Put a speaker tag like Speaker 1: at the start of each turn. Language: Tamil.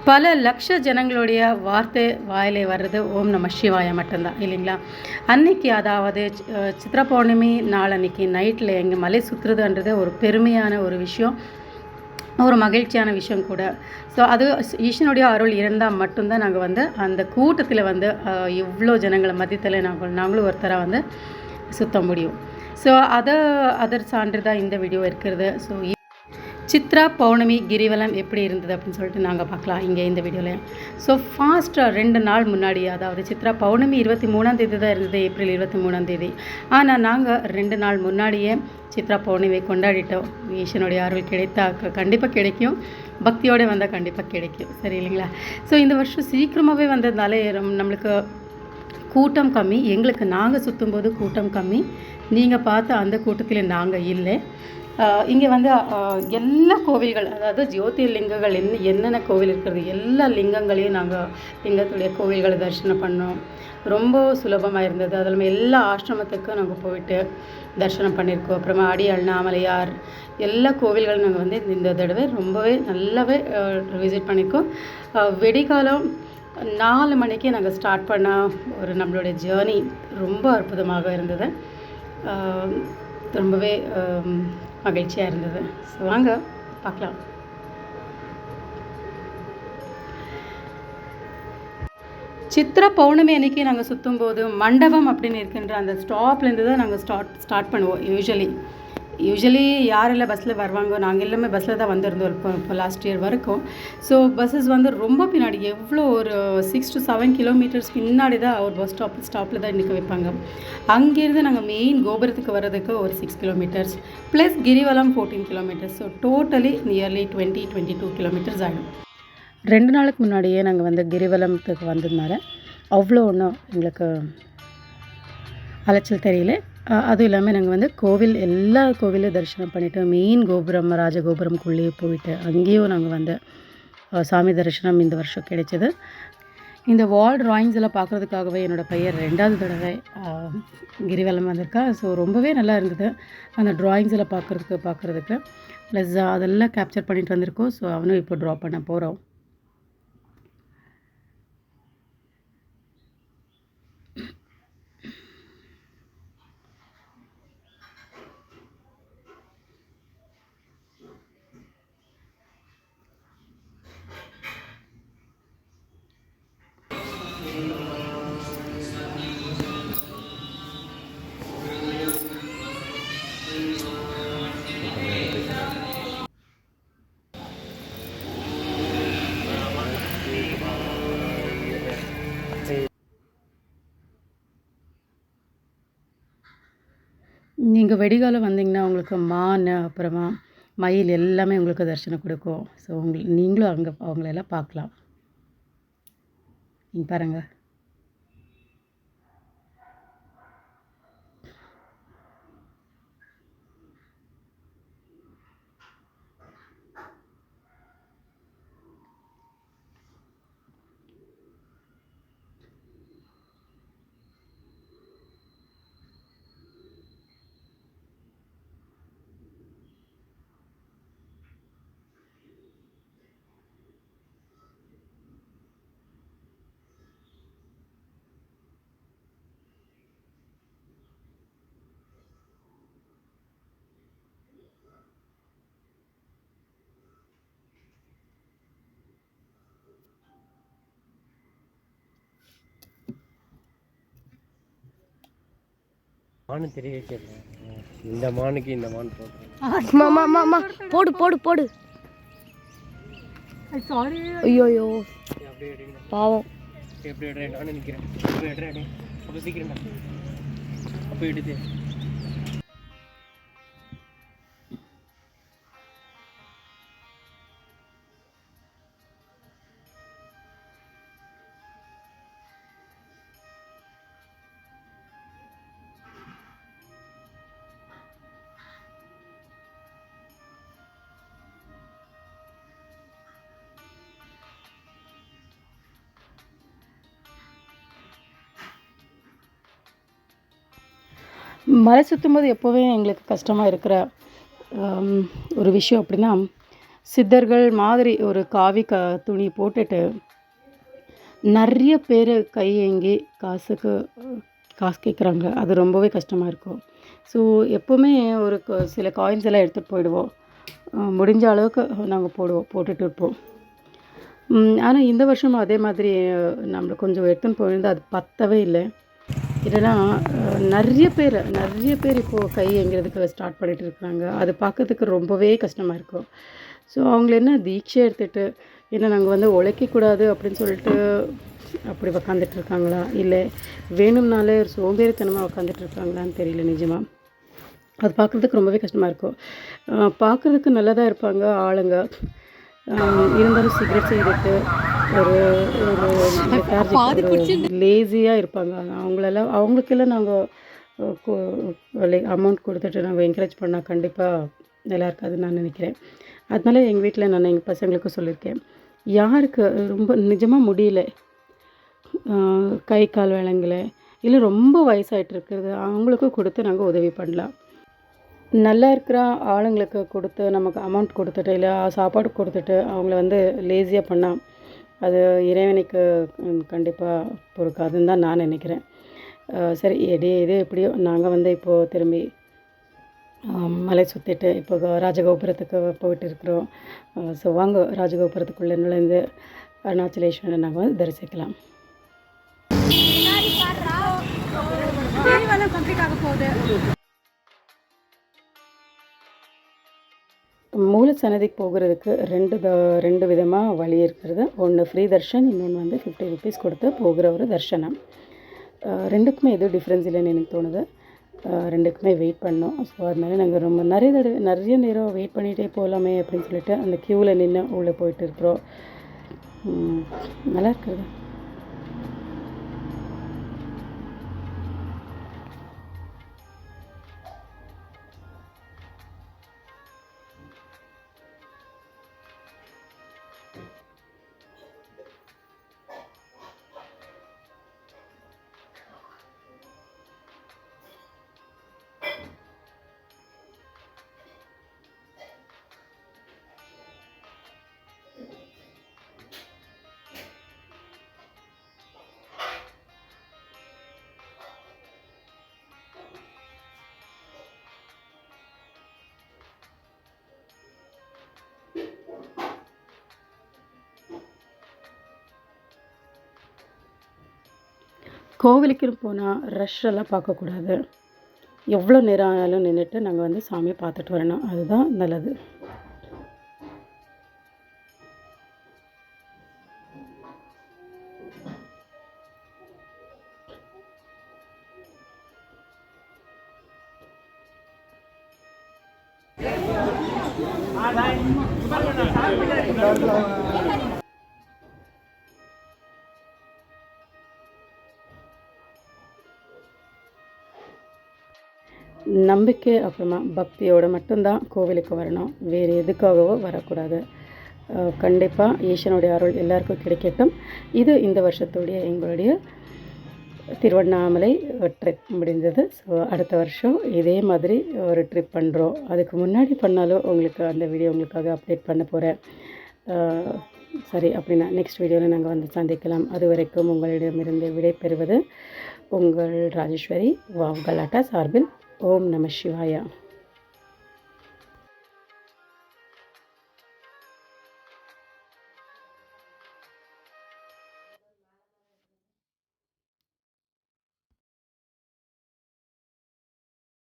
Speaker 1: பல லட்ச ஜனங்களுடைய வார்த்தை வாயிலே வர்றது ஓம் நம சிவாய மட்டும்தான் இல்லைங்களா. அன்னைக்கு அதாவது சித்ரா பௌர்ணமி நாள் அன்னைக்கு நைட்டில் எங்கள் மலை சுற்றுறதுன்றது ஒரு பெருமையான ஒரு விஷயம், ஒரு மகிழ்ச்சியான விஷயம் கூட. ஸோ அது ஈஸ்வனுடைய அருள் இருந்தால் மட்டும்தான் நாங்கள் வந்து அந்த கூட்டத்தில் வந்து இவ்வளோ ஜனங்களை மத்தியத்தில் நாங்களும் ஒருத்தராக வந்து சுற்ற முடியும். ஸோ அதர் சான்று தான் இந்த வீடியோ இருக்கிறது. ஸோ சித்ரா பௌர்ணமி கிரிவலம் எப்படி இருந்தது அப்படின்னு சொல்லிட்டு நாங்கள் பார்க்கலாம் இங்கே இந்த வீடியோவில். ஸோ ஃபாஸ்ட்டாக 2 நாள் முன்னாடி, அதாவது சித்ரா பௌர்ணமி 23ஆம் தேதி தான் இருந்தது, ஏப்ரல் 23ஆம் தேதி. ஆனால் நாங்கள் 2 நாள் முன்னாடியே சித்ரா பௌர்ணமி கொண்டாடிட்டோம். ஈஸ்வனுடைய அருள் கிடைத்தா கண்டிப்பாக கிடைக்கும், பக்தியோடு வந்தால் கண்டிப்பாக கிடைக்கும், சரி இல்லைங்களா. ஸோ இந்த வருஷம் சீக்கிரமாகவே வந்ததுனால நம்மளுக்கு கூட்டம் கம்மி. எங்களுக்கு நாங்கள் சுற்றும்போது கூட்டம் கம்மி, நீங்கள் பார்த்த அந்த கூட்டத்தில் நாங்கள் இல்லை. இங்கே வந்து எல்லா கோவில்கள், அதாவது ஜோதிர்லிங்கங்கள் என்னென்ன கோவில் இருக்கிறது எல்லா லிங்கங்களையும் நாங்கள் லிங்கத்துடைய கோவில்களை தரிசனம் பண்ணோம். ரொம்ப சுலபமாக இருந்தது. அதில் எல்லா ஆசிரமத்துக்கும் நாங்கள் போயிட்டு தரிசனம் பண்ணியிருக்கோம். அப்புறமா அடி அண்ணாமலையார் எல்லா கோவில்களும் நாங்கள் வந்து இந்த தடவை ரொம்பவே நல்லாவே விசிட் பண்ணியிருக்கோம். வெடிகாலம் 4 மணிக்கு நாங்கள் ஸ்டார்ட் பண்ண ஒரு நம்மளுடைய ஜேர்னி ரொம்ப அற்புதமாக இருந்தது, ரொம்பவே மகிழ்ச்சியாக இருந்தது. ஸோ வாங்க பார்க்கலாம். சித்ரா பௌர்ணமி அன்றைக்கி நாங்கள் சுற்றும்போது மண்டபம் அப்படின்னு இருக்கின்ற அந்த ஸ்டாப்லேருந்து தான் நாங்கள் ஸ்டார்ட் பண்ணுவோம். யூஸ்வலி யாரெல்லாம் பஸ்ஸில் வருவாங்க, நாங்கள் எல்லாமே பஸ்ஸில் தான் வந்திருந்தோம் இப்போ லாஸ்ட் இயர் வரைக்கும். ஸோ பஸ்ஸஸ் வந்து ரொம்ப பின்னாடி, எவ்வளோ ஒரு 6 to 7 கிலோமீட்டர்ஸ் பின்னாடி தான் ஒரு பஸ் ஸ்டாப்பில் தான் நிற்க வைப்பாங்க. அங்கேருந்து நாங்கள் மெயின் கோபுரத்துக்கு வர்றதுக்கு ஒரு 6 கிலோமீட்டர்ஸ் ப்ளஸ் கிரிவலம் 14 kilometres. So totally nearly 22 kilometres ஆகிடும். 2 நாளுக்கு முன்னாடியே நாங்கள் வந்து கிரிவலத்துக்கு வந்ததுனால அவ்வளோ ஒன்றும் எங்களுக்கு அலைச்சல் தெரியல. அதுவும் இல்லாமல் நாங்கள் வந்து எல்லா கோவிலையும் தரிசனம் பண்ணிவிட்டு மெயின் கோபுரம் ராஜகோபுரம்குள்ளேயே போயிட்டு அங்கேயும் நாங்கள் வந்து சாமி தரிசனம் இந்த வருஷம் கிடைச்சிது. இந்த வால் ட்ராயிங்ஸ் எல்லாம் பார்க்குறதுக்காகவே என்னோடய பையன் 2வது தடவை கிரிவலம் வந்திருக்கா. ஸோ ரொம்பவே நல்லா இருந்தது அந்த ட்ராயிங்ஸ் எல்லாம் பார்க்குறதுக்கு ப்ளஸ் அதெல்லாம் கேப்சர் பண்ணிட்டு வந்திருக்கோம். ஸோ அவனும் இப்போ ட்ரா பண்ண போகிறோம். நீங்கள் வெடிகாலம் வந்தீங்கன்னா உங்களுக்கு மான் அப்புறமா மயில் எல்லாமே உங்களுக்கு தரிசனம் கொடுக்கும். ஸோ நீங்களும் அங்கே அவங்களெல்லாம் பார்க்கலாம். நீங்கள் பாருங்கள்.
Speaker 2: மானு தெரியவே தெரியல. இந்த மானுக்கு இந்த மான் போடுறேன்.
Speaker 3: போடு போடு போடு.
Speaker 1: சாரி.
Speaker 3: ஐயோ பாவம்.
Speaker 2: எப்படி எடுறேன் நான் நிற்கிறேன். அப்போ எடுறேன் அப்போ சீக்கிரம் அப்போ எடுத்து.
Speaker 1: மலை சுற்றும்போது எப்போவே எங்களுக்கு கஷ்டமாக இருக்கிற ஒரு விஷயம் அப்படின்னா சித்தர்கள் மாதிரி ஒரு காவி துணி போட்டுட்டு நிறைய பேர் கையேங்கி காசுக்கு காசு கேட்குறாங்க. அது ரொம்பவே கஷ்டமாக இருக்கும். ஸோ எப்போவுமே ஒரு சில காயின்ஸ் எல்லாம் எடுத்துகிட்டு போயிடுவோம். முடிஞ்ச அளவுக்கு நாங்கள் போட்டுட்டு இருப்போம். ஆனால் இந்த வருஷமும் அதே மாதிரி நம்மளுக்கு கொஞ்சம் எடுத்துன்னு போயிருந்தால் அது பத்தவே இல்லை. இல்லைன்னா நிறைய பேர் இப்போது கை ஏங்கிறதுக்கு ஸ்டார்ட் பண்ணிகிட்டு இருக்கிறாங்க. அது பார்க்கறதுக்கு ரொம்பவே கஷ்டமாக இருக்கும். ஸோ அவங்கள என்ன தீட்சை எடுத்துகிட்டு ஏன்னா நாங்கள் வந்து உழைக்கக்கூடாது அப்படின்னு சொல்லிட்டு அப்படி உக்காந்துட்டு இருக்காங்களா, இல்லை வேணும்னாலே ஒரு சோம்பேறித்தனமாக உக்காந்துட்டு இருக்காங்களான்னு தெரியல நிஜமாக. அது பார்க்குறதுக்கு ரொம்பவே கஷ்டமாக இருக்கும். பார்க்குறதுக்கு நல்லா தான் இருப்பாங்க ஆளுங்க. இருந்தாலும் சிகரெட் செய்துட்டு ஒரு லேசியாக இருப்பாங்க. அவங்களுக்கெல்லாம் நாங்கள் அமௌண்ட் கொடுத்துட்டு நாங்கள் என்கரேஜ் பண்ணால் கண்டிப்பாக நல்லா இருக்காதுன்னு நான் நினைக்கிறேன். அதனால எங்கள் வீட்டில் நான் எங்கள் பசங்களுக்கும் சொல்லியிருக்கேன், யாருக்கு ரொம்ப நிஜமாக முடியல, கை கால் விளங்கலை, இல்லை ரொம்ப வயசாகிட்டு இருக்கிறது அவங்களுக்கும் கொடுத்து நாங்கள் உதவி பண்ணலாம். நல்லா இருக்கிற ஆளுங்களுக்கு கொடுத்து நமக்கு அமௌண்ட் கொடுத்துட்டு இல்லை சாப்பாடு கொடுத்துட்டு அவங்கள வந்து லேசியாக பண்ணால் அது இறைவனுக்கு கண்டிப்பாக பொறுக்காதுன்னு தான் நான் நினைக்கிறேன். சரி இது எப்படியோ நாங்கள் வந்து இப்போது திரும்பி மலை சுற்றிட்டு இப்போ ராஜகோபுரத்துக்கு போயிட்டு இருக்கிறோம். ஸோ வாங்க ராஜகோபுரத்துக்குள்ளே நுழைந்து அருணாச்சலேஸ்வரனை நாங்கள் வந்து தரிசிக்கலாம். மூல சன்னதிக்கு போகிறதுக்கு ரெண்டு விதமாக வழி இருக்கிறது. ஒன்று ஃப்ரீ தர்ஷன், இன்னொன்று வந்து 50 ருபீஸ் கொடுத்து போகிற ஒரு தர்ஷனம். ரெண்டுக்குமே எதுவும் டிஃப்ரென்ஸ் இல்லைன்னு எனக்கு தோணுது. ரெண்டுக்குமே வெயிட் பண்ணோம். ஸோ அதனால நாங்கள் ரொம்ப நிறைய நேரம் வெயிட் பண்ணிகிட்டே போகலாமே அப்படின்னு சொல்லிட்டு அந்த க்யூவில் நின்று உள்ளே போயிட்டு இருக்கிறோம். நல்லா இருக்கிறது. கோவிலுக்கு போனால் ரஷ் எல்லாம் பார்க்கக்கூடாது. எவ்வளோ நேரம் ஆனாலும் நின்றுட்டு நாங்கள் வந்து சாமியை பார்த்துட்டு வரணும். அதுதான் நல்லது. நம்பிக்கை அப்புறமா பக்தியோடு மட்டும்தான் கோவிலுக்கு வரணும். வேறு எதுக்காகவோ வரக்கூடாது. கண்டிப்பாக ஈசனுடைய அருள் எல்லாருக்கும் கிடைக்கட்டும். இது இந்த வருஷத்துடைய எங்களுடைய திருவண்ணாமலை ட்ரிப் முடிஞ்சது. ஸோ அடுத்த வருஷம் இதே மாதிரி ஒரு ட்ரிப் பண்ணுறோம். அதுக்கு முன்னாடி பண்ணாலும் உங்களுக்கு அந்த வீடியோ உங்களுக்காக அப்டேட் பண்ண போகிறேன். சரி, அப்படின்னா நெக்ஸ்ட் வீடியோவில் நாங்கள் வந்து சந்திக்கலாம். அது வரைக்கும் உங்களிடமிருந்து விடை பெறுவது உங்கள் ராஜேஸ்வரி வாவ் கலாட்டா சார்பில் ஓம் நம சிவாயா.